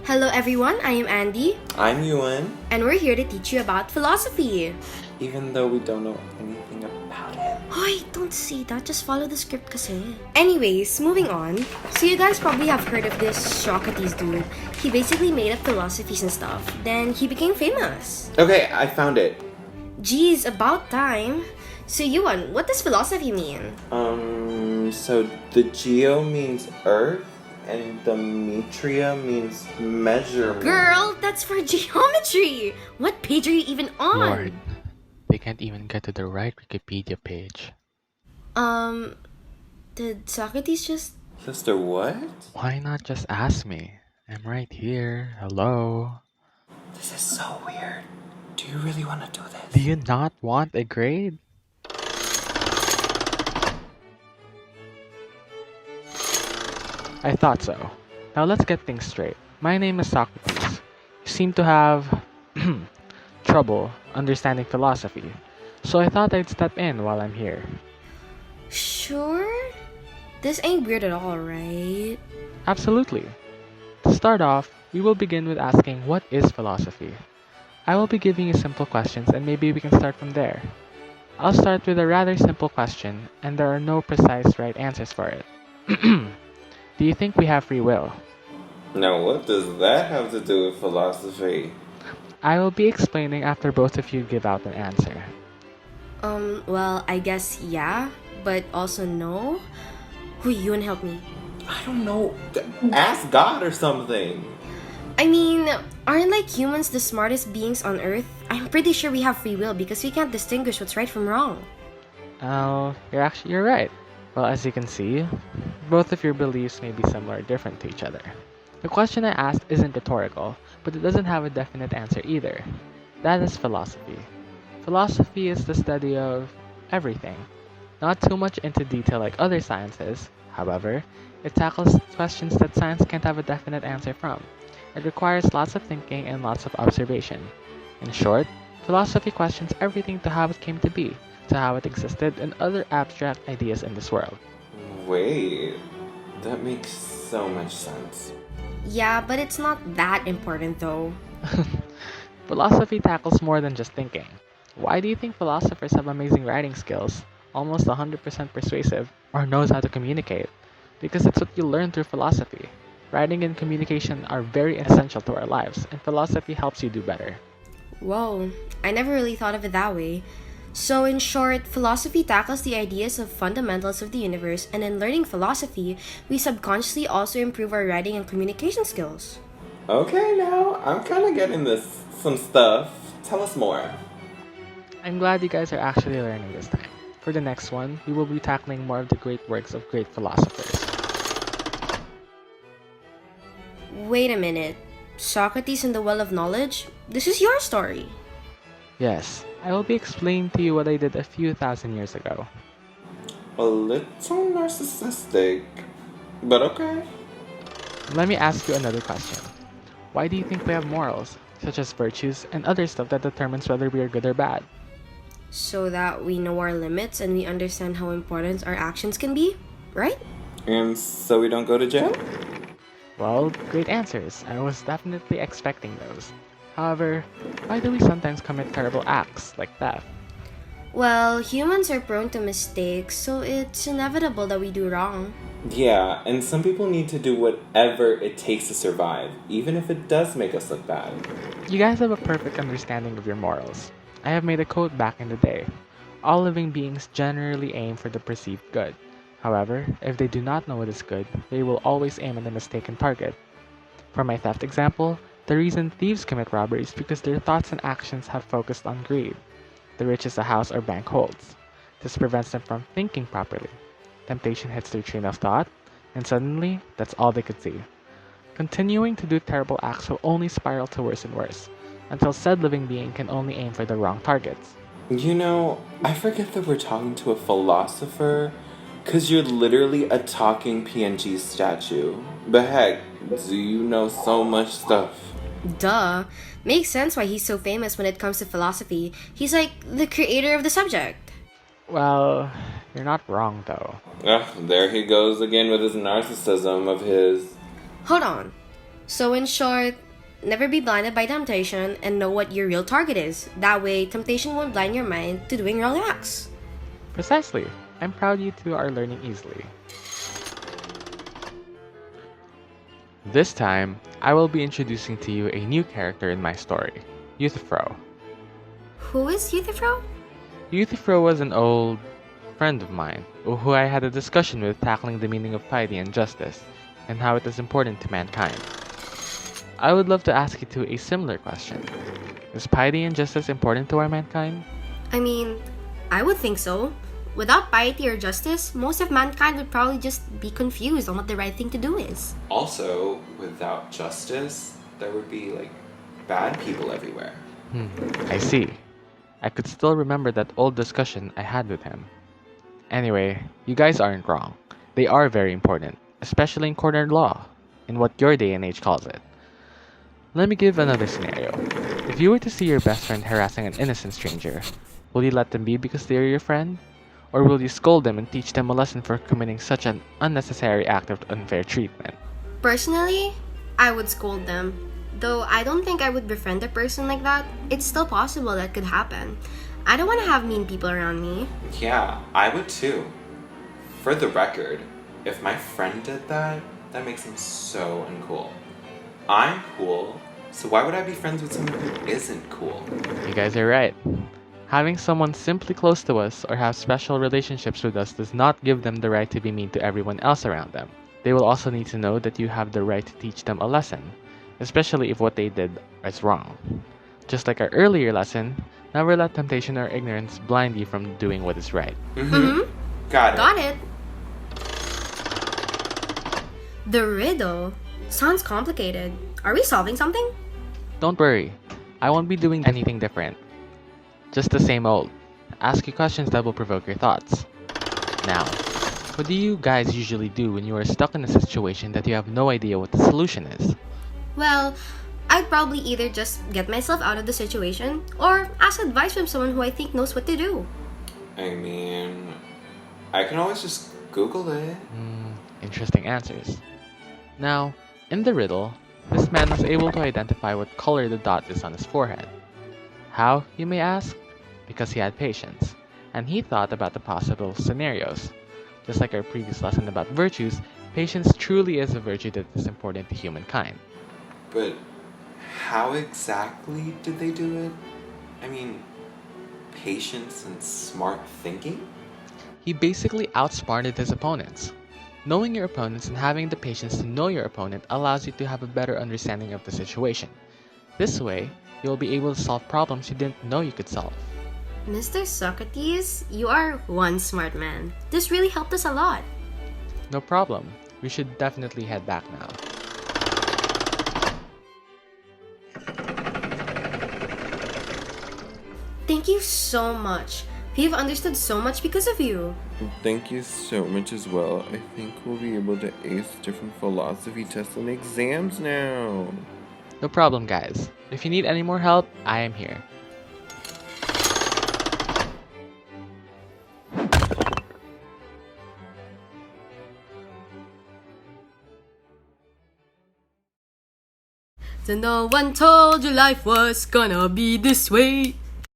Hello everyone, I am Andy, I'm Ewan, and we're here to teach you about philosophy. even though we don't know anything about it. Hoy, don't say that, just follow the script kasi. Anyways, moving on. So you guys probably have heard of this Socrates dude. He basically made up philosophies and stuff. Then he became famous. Okay, I found it. Geez, about time. So Ewan, what does philosophy mean? So the geo means earth, and the metria means measurement. Girl, that's for geometry! What page are you even on? Lord, they can't even get to the right Wikipedia page. Did Socrates just... Sister, what? Why not just ask me? I'm right here. Hello. This is so weird. Do you really want to do this? Do you not want a grade? I thought so. Now let's get things straight. My name is Socrates. You seem to have trouble understanding philosophy, so I thought I'd step in while I'm here. Sure? This ain't weird at all, right? Absolutely. To start off, we will begin with asking what is philosophy? I will be giving you simple questions and maybe we can start from there. I'll start with a rather simple question and there are no precise right answers for it. Do you think we have free will? Now, what does that have to do with philosophy? I will be explaining after both of you give out an answer. Well, I guess yeah, but also no. Who you and help me? I don't know. Ask God or something. I mean, aren't like humans the smartest beings on Earth? I'm pretty sure we have free will because we can't distinguish what's right from wrong. Oh, you're right. Well, as you can see, both of your beliefs may be similar or different to each other. The question I asked isn't rhetorical, but it doesn't have a definite answer either. That is philosophy. Philosophy is the study of everything. Not too much into detail like other sciences, however, it tackles questions that science can't have a definite answer from. It requires lots of thinking and lots of observation. In short, philosophy questions everything to how it came to be, to how it existed, and other abstract ideas in this world. Wait, that makes so much sense. Yeah, but it's not that important though. Philosophy tackles more than just thinking. Why do you think philosophers have amazing writing skills, almost 100% persuasive, or knows how to communicate? Because it's what you learn through philosophy. Writing and communication are very essential to our lives, and philosophy helps you do better. Whoa, I never really thought of it that way. So, in short, philosophy tackles the ideas of fundamentals of the universe, and in learning philosophy, we subconsciously also improve our writing and communication skills. Okay, now, I'm kind of getting some stuff. Tell us more. I'm glad you guys are actually learning this time. For the next one, we will be tackling more of the great works of great philosophers. Wait a minute. Socrates and the Well of Knowledge? This is your story. Yes, I will be explaining to you what I did a few thousand years ago. A little narcissistic, but okay. Let me ask you another question. Why do you think we have morals, such as virtues and other stuff that determines whether we are good or bad? So that we know our limits and we understand how important our actions can be, right? And so we don't go to jail? Well, great answers. I was definitely expecting those. However, why do we sometimes commit terrible acts like theft? Well, humans are prone to mistakes, so it's inevitable that we do wrong. Yeah, and some people need to do whatever it takes to survive, even if it does make us look bad. You guys have a perfect understanding of your morals. I have made a quote back in the day. All living beings generally aim for the perceived good. However, if they do not know what is good, they will always aim at the mistaken target. For my theft example, the reason thieves commit robbery is because their thoughts and actions have focused on greed. The riches a house or bank holds. This prevents them from thinking properly. Temptation hits their train of thought, and suddenly, that's all they could see. Continuing to do terrible acts will only spiral to worse and worse, until said living being can only aim for the wrong targets. You know, I forget that we're talking to a philosopher, because you're literally a talking PNG statue. But heck, do you know so much stuff? Duh. Makes sense why he's so famous when it comes to philosophy. He's like the creator of the subject. Well, you're not wrong though. Ugh, there he goes again with his narcissism of his. Hold on. So, in short, never be blinded by temptation and know what your real target is. That way, temptation won't blind your mind to doing wrong acts. Precisely. I'm proud you two are learning easily. This time, I will be introducing to you a new character in my story, Euthyphro. Who is Euthyphro? Euthyphro was an old friend of mine who I had a discussion with tackling the meaning of piety and justice and how it is important to mankind. I would love to ask you two a similar question. Is piety and justice important to our mankind? I mean, I would think so. Without piety or justice, most of mankind would probably just be confused on what the right thing to do is. Also, without justice, there would be like bad people everywhere. I see. I could still remember that old discussion I had with him. Anyway, you guys aren't wrong. They are very important, especially in corner law, in what your day and age calls it. Let me give another scenario. If you were to see your best friend harassing an innocent stranger, will you let them be because they are your friend? Or will you scold them and teach them a lesson for committing such an unnecessary act of unfair treatment? Personally, I would scold them. Though I don't think I would befriend a person like that, it's still possible that could happen. I don't want to have mean people around me. Yeah, I would too. For the record, if my friend did that, that makes him so uncool. I'm cool, so why would I be friends with someone who isn't cool? You guys are right. Having someone simply close to us or have special relationships with us does not give them the right to be mean to everyone else around them. They will also need to know that you have the right to teach them a lesson, especially if what they did is wrong. Just like our earlier lesson, never let temptation or ignorance blind you from doing what is right. Got it. Got it. The riddle sounds complicated. Are we solving something? Don't worry, I won't be doing anything different. Just the same old. Ask you questions that will provoke your thoughts. Now, what do you guys usually do when you are stuck in a situation that you have no idea what the solution is? Well, I'd probably either just get myself out of the situation or ask advice from someone who I think knows what to do. I mean, I can always just Google it. Interesting answers. Now, in the riddle, this man was able to identify what color the dot is on his forehead. How, you may ask? Because he had patience, and he thought about the possible scenarios. Just like our previous lesson about virtues, patience truly is a virtue that is important to humankind. But how exactly did they do it? I mean, patience and smart thinking? He basically outsmarted his opponents. Knowing your opponents and having the patience to know your opponent allows you to have a better understanding of the situation. This way, you will be able to solve problems you didn't know you could solve. Mr. Socrates, you are one smart man. This really helped us a lot. No problem. We should definitely head back now. Thank you so much. We've understood so much because of you. Thank you so much as well. I think we'll be able to ace different philosophy tests and exams now. No problem, guys. If you need any more help, I am here. So no one told you life was gonna be this way.